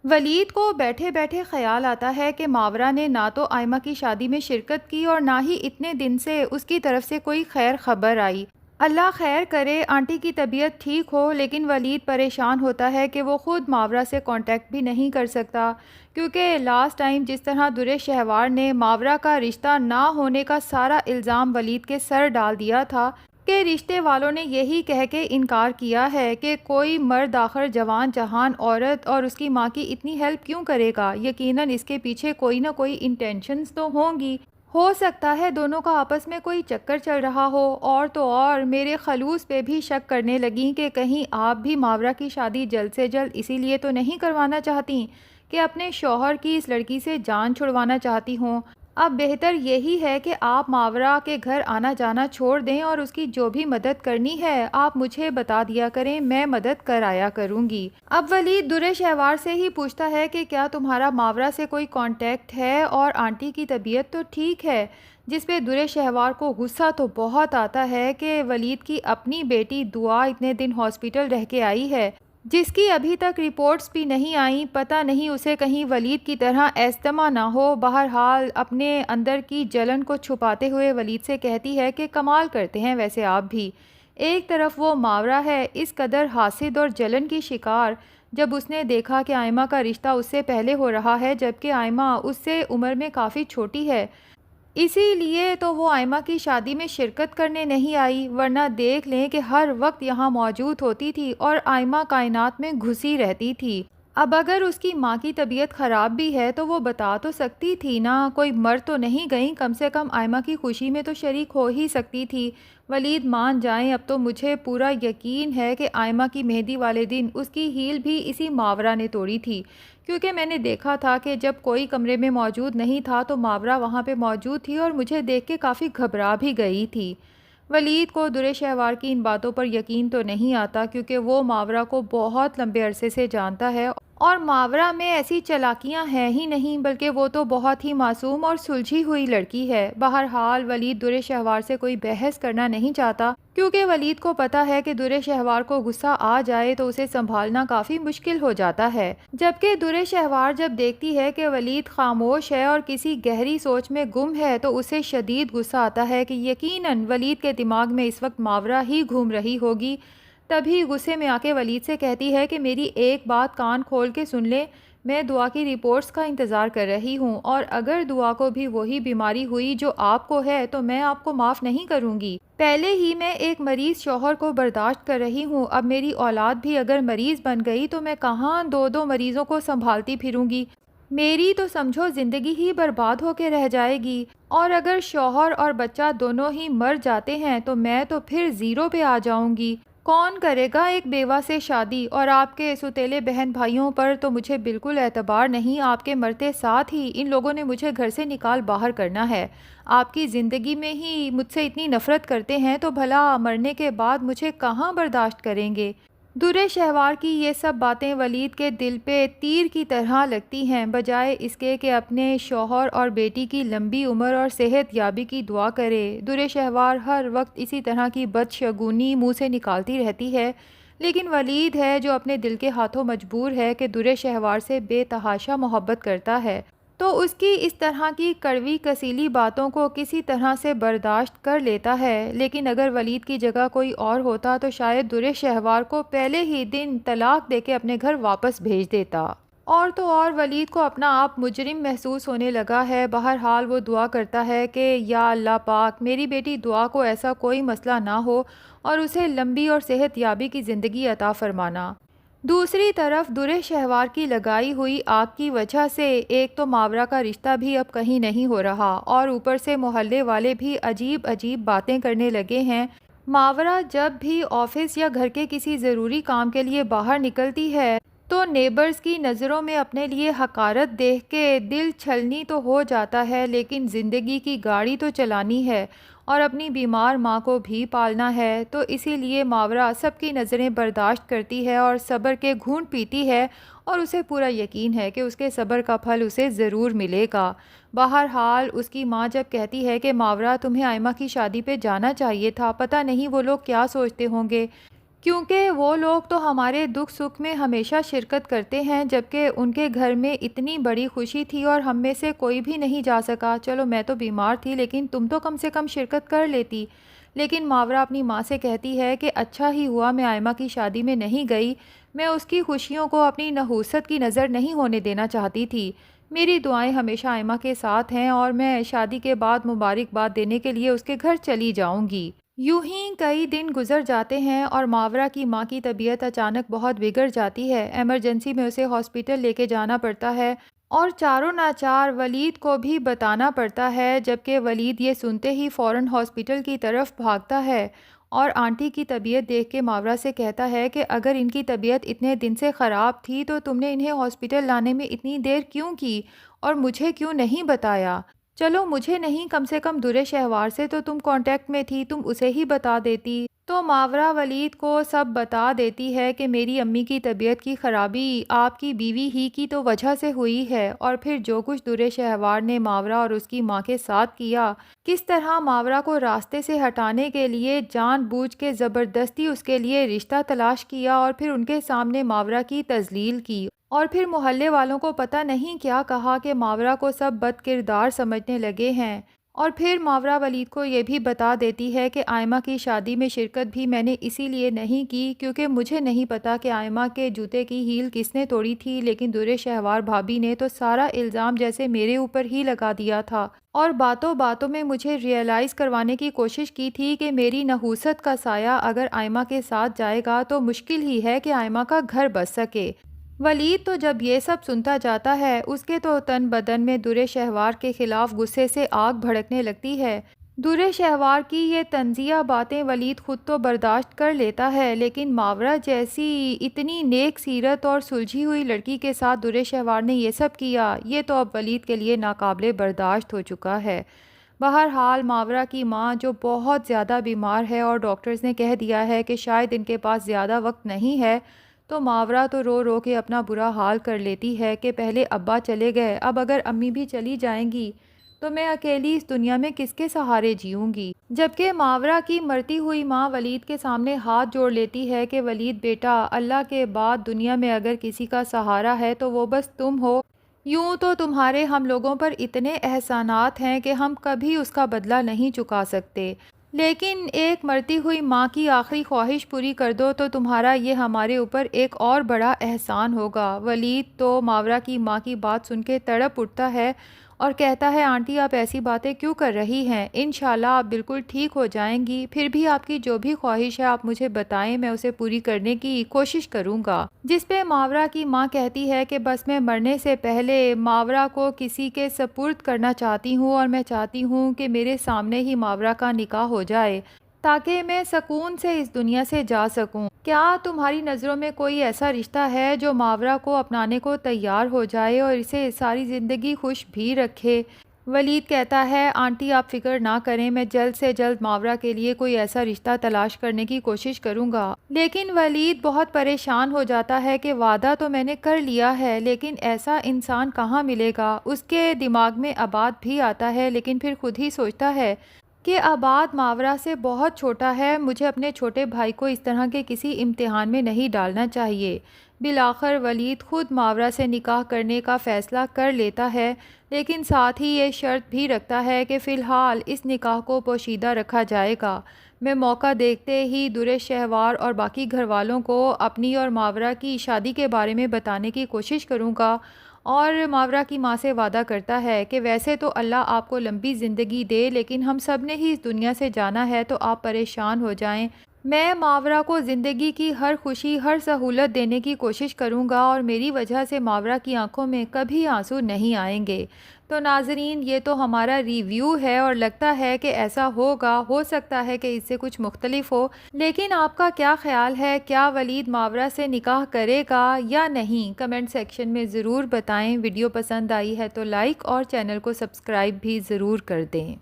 ولید کو بیٹھے بیٹھے خیال آتا ہے کہ ماورا نے نہ تو آئمہ کی شادی میں شرکت کی اور نہ ہی اتنے دن سے اس کی طرف سے کوئی خیر خبر آئی۔ اللہ خیر کرے آنٹی کی طبیعت ٹھیک ہو، لیکن ولید پریشان ہوتا ہے کہ وہ خود ماورا سے کانٹیکٹ بھی نہیں کر سکتا، کیونکہ لاسٹ ٹائم جس طرح درِ شہوار نے ماورا کا رشتہ نہ ہونے کا سارا الزام ولید کے سر ڈال دیا تھا کہ رشتے والوں نے یہی کہہ کے انکار کیا ہے کہ کوئی مرد آخر جوان جہان عورت اور اس کی ماں کی اتنی ہیلپ کیوں کرے گا، یقیناً اس کے پیچھے کوئی نہ کوئی انٹینشنز تو ہوں گی، ہو سکتا ہے دونوں کا آپس میں کوئی چکر چل رہا ہو، اور تو اور میرے خلوص پہ بھی شک کرنے لگیں کہ کہیں آپ بھی ماورا کی شادی جلد سے جلد اسی لیے تو نہیں کروانا چاہتی کہ اپنے شوہر کی اس لڑکی سے جان چھڑوانا چاہتی ہوں۔ اب بہتر یہی ہے کہ آپ ماورا کے گھر آنا جانا چھوڑ دیں اور اس کی جو بھی مدد کرنی ہے آپ مجھے بتا دیا کریں، میں مدد کرایا کروں گی۔ اب ولید درِ شہوار سے ہی پوچھتا ہے کہ کیا تمہارا ماورا سے کوئی کانٹیکٹ ہے، اور آنٹی کی طبیعت تو ٹھیک ہے، جس پہ درِ شہوار کو غصہ تو بہت آتا ہے کہ ولید کی اپنی بیٹی دعا اتنے دن ہاسپٹل رہ کے آئی ہے، جس کی ابھی تک رپورٹس بھی نہیں آئیں، پتہ نہیں اسے کہیں ولید کی طرح ایستما نہ ہو۔ بہرحال اپنے اندر کی جلن کو چھپاتے ہوئے ولید سے کہتی ہے کہ کمال کرتے ہیں ویسے آپ بھی، ایک طرف وہ ماورا ہے اس قدر حاسد اور جلن کی شکار، جب اس نے دیکھا کہ آئمہ کا رشتہ اس سے پہلے ہو رہا ہے جبکہ آئمہ اس سے عمر میں کافی چھوٹی ہے، اسی لیے تو وہ آئمہ کی شادی میں شرکت کرنے نہیں آئی، ورنہ دیکھ لیں کہ ہر وقت یہاں موجود ہوتی تھی اور آئمہ کائنات میں گھسی رہتی تھی۔ اب اگر اس کی ماں کی طبیعت خراب بھی ہے تو وہ بتا تو سکتی تھی نا، کوئی مر تو نہیں گئی، کم سے کم آئمہ کی خوشی میں تو شریک ہو ہی سکتی تھی۔ ولید مان جائیں، اب تو مجھے پورا یقین ہے کہ آئمہ کی مہندی والے دن اس کی ہیل بھی اسی ماورا نے توڑی تھی، کیونکہ میں نے دیکھا تھا کہ جب کوئی کمرے میں موجود نہیں تھا تو ماورا وہاں پہ موجود تھی اور مجھے دیکھ کے کافی گھبرا بھی گئی تھی۔ ولید کو درِ شہوار کی ان باتوں پر یقین تو نہیں آتا، کیونکہ وہ ماورا کو بہت لمبے عرصے سے جانتا ہے اور ماورا میں ایسی چالاکیاں ہیں ہی نہیں، بلکہ وہ تو بہت ہی معصوم اور سلجھی ہوئی لڑکی ہے۔ بہرحال ولید درِ شہوار سے کوئی بحث کرنا نہیں چاہتا، کیونکہ ولید کو پتا ہے کہ درِ شہوار کو غصہ آ جائے تو اسے سنبھالنا کافی مشکل ہو جاتا ہے، جبکہ درِ شہوار جب دیکھتی ہے کہ ولید خاموش ہے اور کسی گہری سوچ میں گم ہے تو اسے شدید غصہ آتا ہے کہ یقیناً ولید کے دماغ میں اس وقت ماورا ہی گھوم رہی ہوگی۔ تبھی غصے میں آ کے ولید سے کہتی ہے کہ میری ایک بات کان کھول کے سن لیں، میں دعا کی رپورٹس کا انتظار کر رہی ہوں، اور اگر دعا کو بھی وہی بیماری ہوئی جو آپ کو ہے تو میں آپ کو معاف نہیں کروں گی۔ پہلے ہی میں ایک مریض شوہر کو برداشت کر رہی ہوں، اب میری اولاد بھی اگر مریض بن گئی تو میں کہاں دو دو مریضوں کو سنبھالتی پھروں گی، میری تو سمجھو زندگی ہی برباد ہو کے رہ جائے گی، اور اگر شوہر اور بچہ دونوں ہی مر جاتے ہیں تو میں تو پھر زیرو پہ آ جاؤں گی۔ کون کرے گا ایک بیوہ سے شادی، اور آپ کے سوتیلے بہن بھائیوں پر تو مجھے بالکل اعتبار نہیں، آپ کے مرتے ساتھ ہی ان لوگوں نے مجھے گھر سے نکال باہر کرنا ہے، آپ کی زندگی میں ہی مجھ سے اتنی نفرت کرتے ہیں تو بھلا مرنے کے بعد مجھے کہاں برداشت کریں گے۔ درِ شہوار کی یہ سب باتیں ولید کے دل پہ تیر کی طرح لگتی ہیں، بجائے اس کے کہ اپنے شوہر اور بیٹی کی لمبی عمر اور صحت یابی کی دعا کرے۔ درِ شہوار ہر وقت اسی طرح کی بدشگونی منہ سے نکالتی رہتی ہے، لیکن ولید ہے جو اپنے دل کے ہاتھوں مجبور ہے کہ درِ شہوار سے بے تحاشا محبت کرتا ہے، تو اس کی اس طرح کی کڑوی کسیلی باتوں کو کسی طرح سے برداشت کر لیتا ہے، لیکن اگر ولید کی جگہ کوئی اور ہوتا تو شاید درِ شہوار کو پہلے ہی دن طلاق دے کے اپنے گھر واپس بھیج دیتا۔ اور تو اور ولید کو اپنا آپ مجرم محسوس ہونے لگا ہے۔ بہرحال وہ دعا کرتا ہے کہ یا اللہ پاک، میری بیٹی دعا کو ایسا کوئی مسئلہ نہ ہو اور اسے لمبی اور صحت یابی کی زندگی عطا فرمانا۔ دوسری طرف درِ شہوار کی لگائی ہوئی آگ کی وجہ سے ایک تو ماورا کا رشتہ بھی اب کہیں نہیں ہو رہا، اور اوپر سے محلے والے بھی عجیب عجیب باتیں کرنے لگے ہیں۔ ماورا جب بھی آفس یا گھر کے کسی ضروری کام کے لیے باہر نکلتی ہے تو نیبرز کی نظروں میں اپنے لیے حقارت دیکھ کے دل چھلنی تو ہو جاتا ہے، لیکن زندگی کی گاڑی تو چلانی ہے اور اپنی بیمار ماں کو بھی پالنا ہے، تو اسی لیے ماورا سب کی نظریں برداشت کرتی ہے اور صبر کے گھونٹ پیتی ہے، اور اسے پورا یقین ہے کہ اس کے صبر کا پھل اسے ضرور ملے گا۔ بہرحال اس کی ماں جب کہتی ہے کہ ماورا تمہیں آئمہ کی شادی پہ جانا چاہیے تھا، پتہ نہیں وہ لوگ کیا سوچتے ہوں گے، کیونکہ وہ لوگ تو ہمارے دکھ سکھ میں ہمیشہ شرکت کرتے ہیں، جبکہ ان کے گھر میں اتنی بڑی خوشی تھی اور ہم میں سے کوئی بھی نہیں جا سکا۔ چلو میں تو بیمار تھی، لیکن تم تو کم سے کم شرکت کر لیتی۔ لیکن ماورا اپنی ماں سے کہتی ہے کہ اچھا ہی ہوا میں آئمہ کی شادی میں نہیں گئی، میں اس کی خوشیوں کو اپنی نحوست کی نظر نہیں ہونے دینا چاہتی تھی۔ میری دعائیں ہمیشہ آئمہ کے ساتھ ہیں اور میں شادی کے بعد مبارکباد دینے کے لیے اس کے گھر چلی جاؤں گی۔ یوں ہی کئی دن گزر جاتے ہیں اور ماورا کی ماں کی طبیعت اچانک بہت بگڑ جاتی ہے۔ ایمرجنسی میں اسے ہاسپٹل لے کے جانا پڑتا ہے اور چاروں ناچار ولید کو بھی بتانا پڑتا ہے، جبکہ ولید یہ سنتے ہی فوراً ہاسپٹل کی طرف بھاگتا ہے اور آنٹی کی طبیعت دیکھ کے ماورا سے کہتا ہے کہ اگر ان کی طبیعت اتنے دن سے خراب تھی تو تم نے انہیں ہاسپٹل لانے میں اتنی دیر کیوں کی اور مجھے کیوں نہیں بتایا؟ چلو مجھے نہیں، کم سے کم درے شہوار سے تو تم کانٹیکٹ میں تھی، تم اسے ہی بتا دیتی۔ تو ماورا ولید کو سب بتا دیتی ہے کہ میری امی کی طبیعت کی خرابی آپ کی بیوی ہی کی تو وجہ سے ہوئی ہے، اور پھر جو کچھ درے شہوار نے ماورا اور اس کی ماں کے ساتھ کیا، کس طرح ماورا کو راستے سے ہٹانے کے لیے جان بوجھ کے زبردستی اس کے لیے رشتہ تلاش کیا اور پھر ان کے سامنے ماورا کی تذلیل کی، اور پھر محلے والوں کو پتہ نہیں کیا کہا کہ ماورا کو سب بد کردار سمجھنے لگے ہیں۔ اور پھر ماورا ولید کو یہ بھی بتا دیتی ہے کہ آئمہ کی شادی میں شرکت بھی میں نے اسی لیے نہیں کی کیونکہ مجھے نہیں پتا کہ آئمہ کے جوتے کی ہیل کس نے توڑی تھی، لیکن درے شہوار بھابی نے تو سارا الزام جیسے میرے اوپر ہی لگا دیا تھا اور باتوں باتوں میں مجھے ریئلائز کروانے کی کوشش کی تھی کہ میری نحوست کا سایہ اگر آئمہ کے ساتھ جائے گا تو مشکل ہی ہے کہ آئمہ کا گھر بس سکے۔ ولید تو جب یہ سب سنتا جاتا ہے اس کے تو تن بدن میں درے شہوار کے خلاف غصے سے آگ بھڑکنے لگتی ہے۔ درے شہوار کی یہ طنزیہ باتیں ولید خود تو برداشت کر لیتا ہے، لیکن ماورا جیسی اتنی نیک سیرت اور سلجھی ہوئی لڑکی کے ساتھ درے شہوار نے یہ سب کیا، یہ تو اب ولید کے لیے ناقابل برداشت ہو چکا ہے۔ بہرحال ماورا کی ماں جو بہت زیادہ بیمار ہے اور ڈاکٹرز نے کہہ دیا ہے کہ شاید ان کے پاس زیادہ وقت نہیں ہے، تو ماورا تو رو رو کے اپنا برا حال کر لیتی ہے کہ پہلے ابا چلے گئے، اب اگر امی بھی چلی جائیں گی تو میں اکیلی اس دنیا میں کس کے سہارے جیوں گی؟ جبکہ ماورا کی مرتی ہوئی ماں ولید کے سامنے ہاتھ جوڑ لیتی ہے کہ ولید بیٹا، اللہ کے بعد دنیا میں اگر کسی کا سہارا ہے تو وہ بس تم ہو۔ یوں تو تمہارے ہم لوگوں پر اتنے احسانات ہیں کہ ہم کبھی اس کا بدلہ نہیں چکا سکتے، لیکن ایک مرتی ہوئی ماں کی آخری خواہش پوری کر دو تو تمہارا یہ ہمارے اوپر ایک اور بڑا احسان ہوگا۔ ولید تو ماورا کی ماں کی بات سن کے تڑپ اٹھتا ہے اور کہتا ہے آنٹی آپ ایسی باتیں کیوں کر رہی ہیں؟ انشاءاللہ آپ بالکل ٹھیک ہو جائیں گی، پھر بھی آپ کی جو بھی خواہش ہے آپ مجھے بتائیں، میں اسے پوری کرنے کی کوشش کروں گا۔ جس پہ ماورا کی ماں کہتی ہے کہ بس میں مرنے سے پہلے ماورا کو کسی کے سپرد کرنا چاہتی ہوں اور میں چاہتی ہوں کہ میرے سامنے ہی ماورا کا نکاح ہو جائے تاکہ میں سکون سے اس دنیا سے جا سکوں۔ کیا تمہاری نظروں میں کوئی ایسا رشتہ ہے جو ماورا کو اپنانے کو تیار ہو جائے اور اسے ساری زندگی خوش بھی رکھے؟ ولید کہتا ہے آنٹی آپ فکر نہ کریں، میں جلد سے جلد ماورا کے لیے کوئی ایسا رشتہ تلاش کرنے کی کوشش کروں گا۔ لیکن ولید بہت پریشان ہو جاتا ہے کہ وعدہ تو میں نے کر لیا ہے لیکن ایسا انسان کہاں ملے گا؟ اس کے دماغ میں عباد بھی آتا ہے لیکن پھر خود ہی سوچتا ہے کہ عباد ماورا سے بہت چھوٹا ہے، مجھے اپنے چھوٹے بھائی کو اس طرح کے کسی امتحان میں نہیں ڈالنا چاہیے۔ بالآخر ولید خود ماورا سے نکاح کرنے کا فیصلہ کر لیتا ہے، لیکن ساتھ ہی یہ شرط بھی رکھتا ہے کہ فی الحال اس نکاح کو پوشیدہ رکھا جائے گا۔ میں موقع دیکھتے ہی درے شہوار اور باقی گھر والوں کو اپنی اور ماورا کی شادی کے بارے میں بتانے کی کوشش کروں گا، اور ماورا کی ماں سے وعدہ کرتا ہے کہ ویسے تو اللہ آپ کو لمبی زندگی دے لیکن ہم سب نے ہی اس دنیا سے جانا ہے تو آپ پریشان ہو جائیں، میں ماورا کو زندگی کی ہر خوشی ہر سہولت دینے کی کوشش کروں گا اور میری وجہ سے ماورا کی آنکھوں میں کبھی آنسو نہیں آئیں گے۔ تو ناظرین یہ تو ہمارا ریویو ہے اور لگتا ہے کہ ایسا ہوگا، ہو سکتا ہے کہ اس سے کچھ مختلف ہو، لیکن آپ کا کیا خیال ہے؟ کیا ولید ماورا سے نکاح کرے گا یا نہیں؟ کمنٹ سیکشن میں ضرور بتائیں۔ ویڈیو پسند آئی ہے تو لائک اور چینل کو سبسکرائب بھی ضرور کر دیں۔